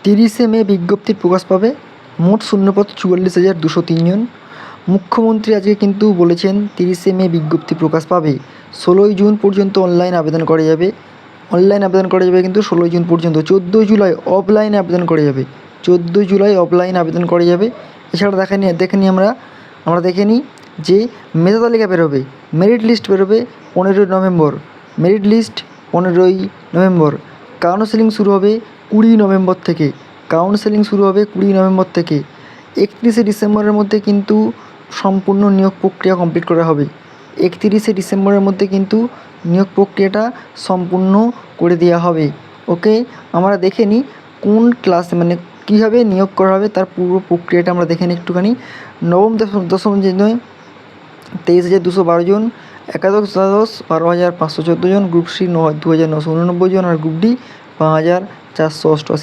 30 মে বিজ্ঞপ্তি প্রকাশ পাবে। মোট শূন্যপদ 44,203 জন। মুখ্যমন্ত্রী আজকে কিন্তু বলেছেন 30 মে বিজ্ঞপ্তি প্রকাশ পাবে। 16ই জুন পর্যন্ত অনলাইন আবেদন করা যাবে। কিন্তু 16ই জুন পর্যন্ত। 14 জুলাই অফলাইনে আবেদন করা যাবে। 14 জুলাই অফলাইন আবেদন করা যাবে। এছাড়া দেখে নিই আমরা দেখে নিই যে মেধা তালিকা বেরোবে, মেরিট লিস্ট বেরোবে 15ই নভেম্বর। মেরিট লিস্ট 15ই নভেম্বর। কাউন্সেলিং শুরু হবে 20 নভেম্বর থেকে। 31শে ডিসেম্বরের মধ্যে কিন্তু সম্পূর্ণ নিয়োগ প্রক্রিয়া কমপ্লিট করা হবে। 31শে ডিসেম্বরের মধ্যে কিন্তু নিয়োগ প্রক্রিয়াটা সম্পূর্ণ করে দেওয়া হবে। ওকে, আমরা দেখে নিই কোন ক্লাসে মানে কীভাবে নিয়োগ করা হবে তার পুরো প্রক্রিয়াটা আমরা দেখে নিই একটুখানি। নবম দশম শ্রেণী 23,212 জন, একাদশ দ্বাদশ 12,514 জন, গ্রুপ সি 2,989 জন আর গ্রুপ ডি 5,488 জন।